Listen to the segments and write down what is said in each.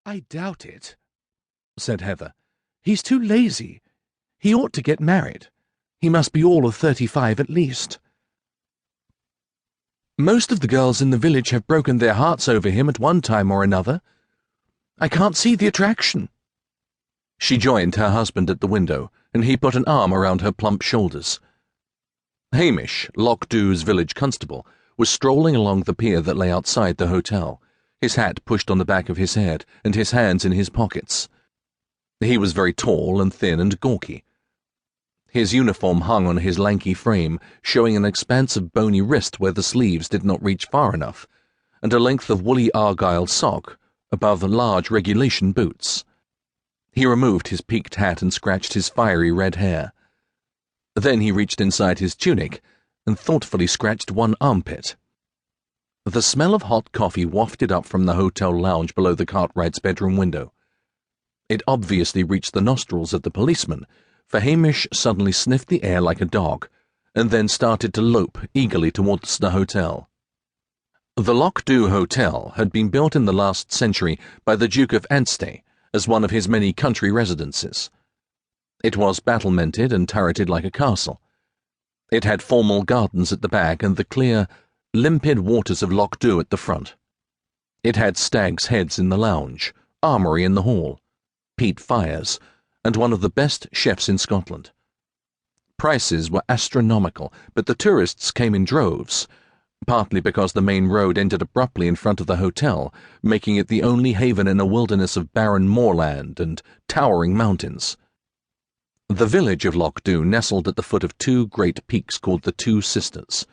"I doubt it," said Heather. "He's too lazy. He ought to get married. He must be all of 35 at least. Most of the girls in the village have broken their hearts over him at one time or another. I can't see the attraction." She joined her husband at the window, and he put an arm around her plump shoulders. Hamish, Lochdubh's village constable, was strolling along the pier that lay outside the hotel, his hat pushed on the back of his head and his hands in his pockets. He was very tall and thin and gawky. His uniform hung on his lanky frame, showing an expanse of bony wrist where the sleeves did not reach far enough, and a length of woolly argyle sock above large regulation boots. He removed his peaked hat and scratched his fiery red hair. Then he reached inside his tunic and thoughtfully scratched one armpit. The smell of hot coffee wafted up from the hotel lounge below the Cartwright's bedroom window. It obviously reached the nostrils of the policeman, for Hamish suddenly sniffed the air like a dog, and then started to lope eagerly towards the hotel. The Lochdubh Hotel had been built in the last century by the Duke of Antony as one of his many country residences. It was battlemented and turreted like a castle. It had formal gardens at the back and the clear, limpid waters of Lochdubh at the front. It had stags' heads in the lounge, armoury in the hall, peat fires, and one of the best chefs in Scotland. Prices were astronomical, but the tourists came in droves, partly because the main road ended abruptly in front of the hotel, making it the only haven in a wilderness of barren moorland and towering mountains. The village of Lochdubh nestled at the foot of two great peaks called the Two Sisters.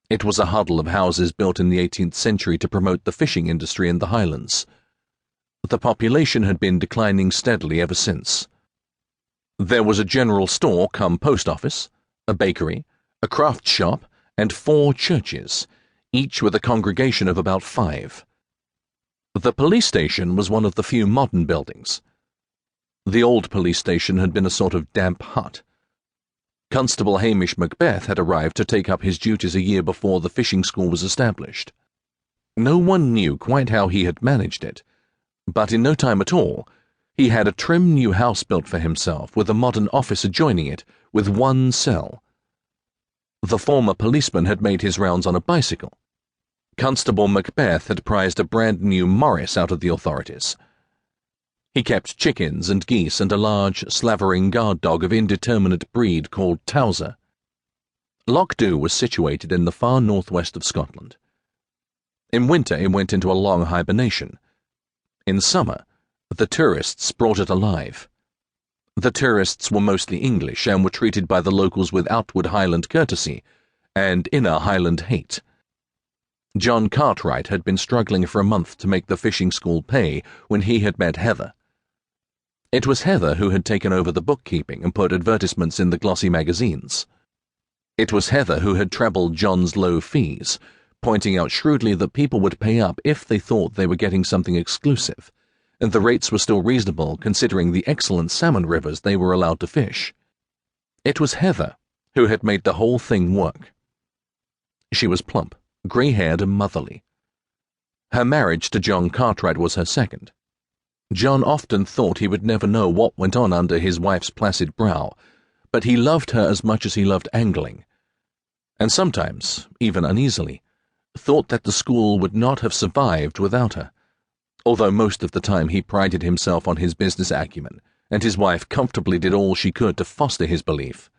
It was a huddle of houses built in the 18th century to promote the fishing industry in the Highlands. The population had been declining steadily ever since. There was a general store cum post office, a bakery, a craft shop, and 4 churches, each with a congregation of about 5. The police station was one of the few modern buildings. The old police station had been a sort of damp hut. Constable Hamish Macbeth had arrived to take up his duties a year before the fishing school was established. No one knew quite how he had managed it, but in no time at all, he had a trim new house built for himself with a modern office adjoining it, with 1 cell. The former policeman had made his rounds on a bicycle. Constable Macbeth had prized a brand new Morris out of the authorities. He kept chickens and geese and a large, slavering guard dog of indeterminate breed called Towser. Lochdubh was situated in the far northwest of Scotland. In winter it went into a long hibernation. In summer, the tourists brought it alive. The tourists were mostly English and were treated by the locals with outward Highland courtesy and inner Highland hate. John Cartwright had been struggling for a month to make the fishing school pay when he had met Heather. It was Heather who had taken over the bookkeeping and put advertisements in the glossy magazines. It was Heather who had trebled John's low fees, pointing out shrewdly that people would pay up if they thought they were getting something exclusive, and the rates were still reasonable considering the excellent salmon rivers they were allowed to fish. It was Heather who had made the whole thing work. She was plump, grey-haired and motherly. Her marriage to John Cartwright was her second. John often thought he would never know what went on under his wife's placid brow, but he loved her as much as he loved angling, and sometimes, even uneasily, thought that the school would not have survived without her, although most of the time he prided himself on his business acumen, and his wife comfortably did all she could to foster his belief.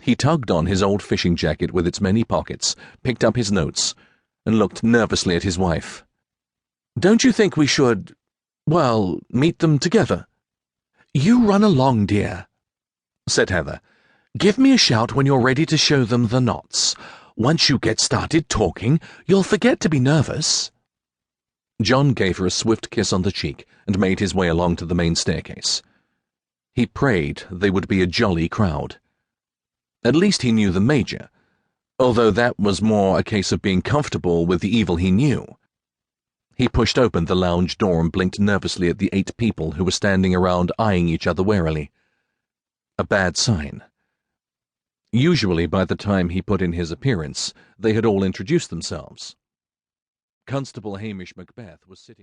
He tugged on his old fishing jacket with its many pockets, picked up his notes, and looked nervously at his wife. "Don't you think we should, meet them together?" "You run along, dear," said Heather. "Give me a shout when you're ready to show them the knots. Once you get started talking, you'll forget to be nervous." John gave her a swift kiss on the cheek and made his way along to the main staircase. He prayed they would be a jolly crowd. At least he knew the Major, although that was more a case of being comfortable with the evil he knew. He pushed open the lounge door and blinked nervously at the 8 people who were standing around eyeing each other warily. A bad sign. Usually by the time he put in his appearance, they had all introduced themselves. Constable Hamish Macbeth was sitting